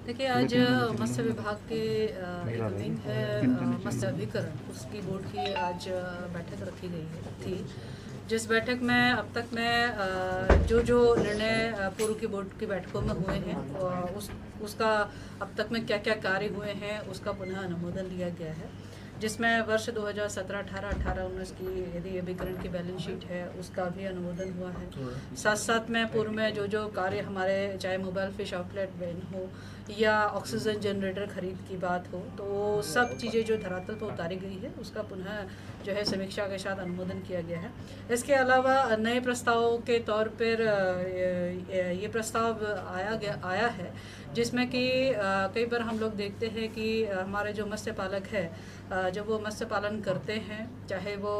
देखिए, आज मत्स्य विभाग के एक विंग है मत्स्य अभिकरण, उसकी बोर्ड की आज बैठक रखी गई थी, जिस बैठक में अब तक में जो जो निर्णय पूर्व की बोर्ड की बैठकों में हुए हैं उसका अब तक में क्या क्या कार्य हुए हैं उसका पुनः अनुमोदन लिया गया है, जिसमें वर्ष 2017, 18, 18-19 की यदि अभिकरण की बैलेंस शीट है उसका भी अनुमोदन हुआ है। साथ साथ में पूर्व में जो जो कार्य हमारे, चाहे मोबाइल फिश आउटलेट बैन हो या ऑक्सीजन जनरेटर खरीद की बात हो, तो वो सब चीज़ें जो धरातल पर उतारी गई है उसका पुनः जो है समीक्षा के साथ अनुमोदन किया गया है। इसके अलावा नए प्रस्तावों के तौर पर ये प्रस्ताव आया है, जिसमें कि कई बार हम लोग देखते हैं कि हमारे जो मत्स्य पालक है, जब वो मत्स्य पालन करते हैं, चाहे वो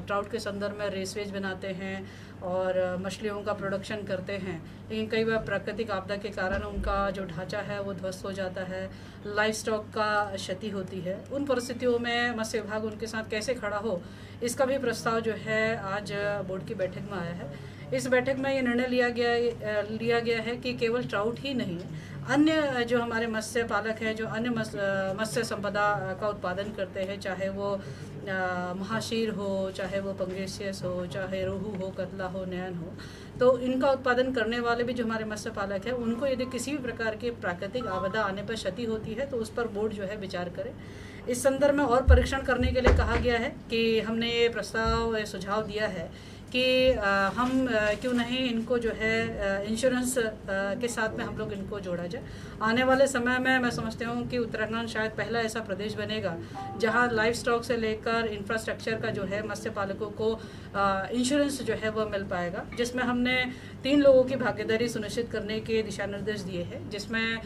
ट्राउट के संदर्भ में रेसवेज बनाते हैं और मछलियों का प्रोडक्शन करते हैं, लेकिन कई बार प्राकृतिक आपदा के कारण उनका जो ढांचा है वो ध्वस्त हो जाता है, लाइफ स्टॉक का क्षति होती है। उन परिस्थितियों में मत्स्य विभाग उनके साथ कैसे खड़ा हो, इसका भी प्रस्ताव जो है आज बोर्ड की बैठक में आया है। इस बैठक में ये निर्णय लिया गया है कि केवल ट्राउट ही नहीं, अन्य जो हमारे मत्स्य पालक हैं, जो अन्य मत्स्य संपदा का उत्पादन करते हैं, चाहे वो महाशीर हो, चाहे वो पंगेसियस हो, चाहे रोहू हो, कतला हो, नयन हो, तो इनका उत्पादन करने वाले भी जो हमारे मत्स्य पालक हैं, उनको यदि किसी भी प्रकार की प्राकृतिक आपदा आने पर क्षति होती है तो उस पर बोर्ड जो है विचार करे। इस संदर्भ में और परीक्षण करने के लिए कहा गया है कि हमने ये प्रस्ताव सुझाव दिया है कि हम क्यों नहीं इनको जो है इंश्योरेंस के साथ में हम लोग इनको जोड़ा जाए। आने वाले समय में मैं समझती हूँ कि उत्तराखंड शायद पहला ऐसा प्रदेश बनेगा जहाँ लाइफ स्टॉक से लेकर इंफ्रास्ट्रक्चर का जो है मत्स्य पालकों को इंश्योरेंस जो है वह मिल पाएगा, जिसमें हमने 3 लोगों की भागीदारी सुनिश्चित करने के दिशा निर्देश दिए हैं, जिसमें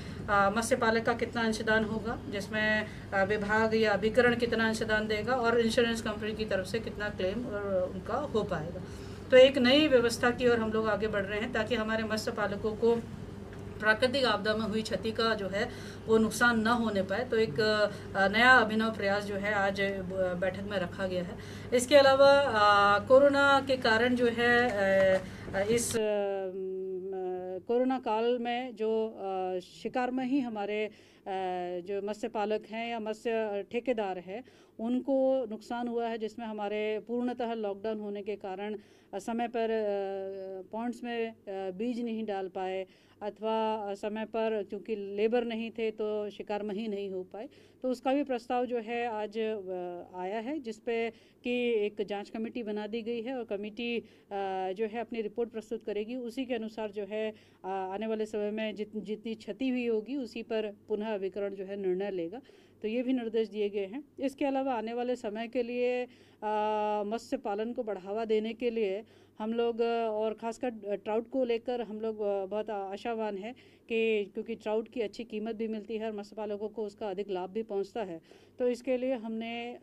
मत्स्य पालक का कितना अंशदान होगा, जिसमें विभाग या अभिकरण कितना अंशदान देगा और इंश्योरेंस कंपनी की तरफ से कितना क्लेम उनका हो पाएगा। तो एक नई व्यवस्था की ओर हम लोग आगे बढ़ रहे हैं ताकि हमारे मत्स्य पालकों को प्राकृतिक आपदा में हुई क्षति का जो है वो नुकसान न होने पाए। तो एक नया अभिनव प्रयास जो है आज बैठक में रखा गया है। इसके अलावा कोरोना के कारण जो है इस कोरोना काल में जो शिकार में ही हमारे जो मत्स्य पालक हैं या मत्स्य ठेकेदार हैं उनको नुकसान हुआ है, जिसमें हमारे पूर्णतः लॉकडाउन होने के कारण समय पर पॉन्ड्स में बीज नहीं डाल पाए अथवा समय पर क्योंकि लेबर नहीं थे तो शिकार में ही नहीं हो पाए, तो उसका भी प्रस्ताव जो है आज आया है, जिसपे कि एक जांच कमेटी बना दी गई है और कमेटी जो है अपनी रिपोर्ट प्रस्तुत करेगी। उसी के अनुसार जो है आने वाले समय में जितनी क्षति हुई होगी उसी पर पुनः अभिकरण जो है निर्णय लेगा। तो ये भी निर्देश दिए गए हैं। इसके अलावा आने वाले समय के लिए मत्स्य पालन को बढ़ावा देने के लिए हम लोग और ख़ासकर ट्राउट को लेकर हम लोग बहुत आशावान हैं कि क्योंकि ट्राउट की अच्छी कीमत भी मिलती है और मत्स्य पालकों को उसका अधिक लाभ भी पहुंचता है, तो इसके लिए हमने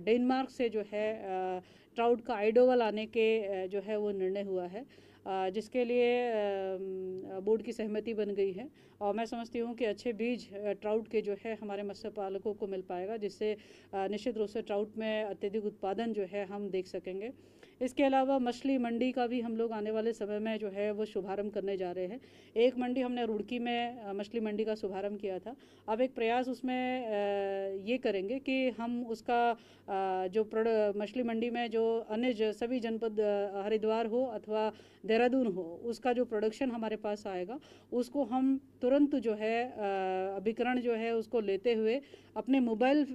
डेनमार्क से जो है ट्राउट का आइडोवा लाने के जो है वो निर्णय हुआ है, जिसके लिए बोर्ड की सहमति बन गई है और मैं समझती हूँ कि अच्छे बीज ट्राउट के जो है हमारे मत्स्य पालकों को मिल पाएगा, जिससे निश्चित रूप से ट्राउट में अत्यधिक उत्पादन जो है हम देख सकेंगे। इसके अलावा मछली मंडी का भी हम लोग आने वाले समय में जो है वो शुभारंभ करने जा रहे हैं। एक मंडी हमने रुड़की में मछली मंडी का शुभारंभ किया था, अब एक प्रयास उसमें ये करेंगे कि हम उसका जो मछली मंडी में जो अन्य सभी जनपद हरिद्वार हो अथवा देहरादून हो उसका जो प्रोडक्शन हमारे पास आएगा उसको हम तुरंत जो है अभिकरण जो है उसको लेते हुए अपने मोबाइल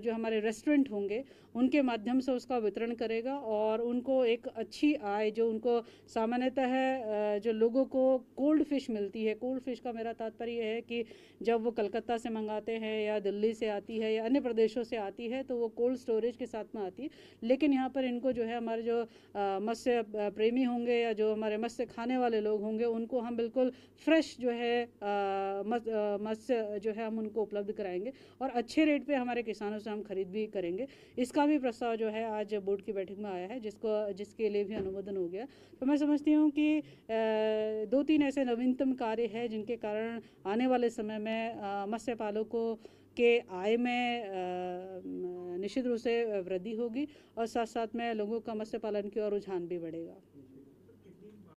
जो हमारे रेस्टोरेंट होंगे उनके माध्यम से उसका वितरण करेगा और उनको एक अच्छी आय जो उनको सामान्यतः है जो लोगों को कोल्ड फिश मिलती है, कोल्ड फिश का मेरा तात्पर्य है कि जब वो कलकत्ता से मंगाते हैं या दिल्ली से आती है या अन्य प्रदेशों से आती है तो वो कोल्ड स्टोरेज के साथ में आती है, लेकिन यहाँ पर इनको जो है हमारे जो मत्स्य प्रेमी होंगे या जो हमारे मत्स्य खाने वाले लोग होंगे उनको हम बिल्कुल फ्रेश जो है मत्स्य जो है हम उनको उपलब्ध कराएंगे और अच्छे रेट पे हमारे किसानों से हम खरीद भी करेंगे। इसका भी प्रस्ताव जो है आज बोर्ड की बैठक में आया है, जिसके लिए भी अनुमोदन हो गया। तो मैं समझती हूँ कि 2-3 ऐसे नवीनतम कार्य है जिनके कारण आने वाले समय में मत्स्य पालकों के आय में निश्चित रूप से वृद्धि होगी और साथ साथ में लोगों का मत्स्य पालन की ओर रुझान भी बढ़ेगा।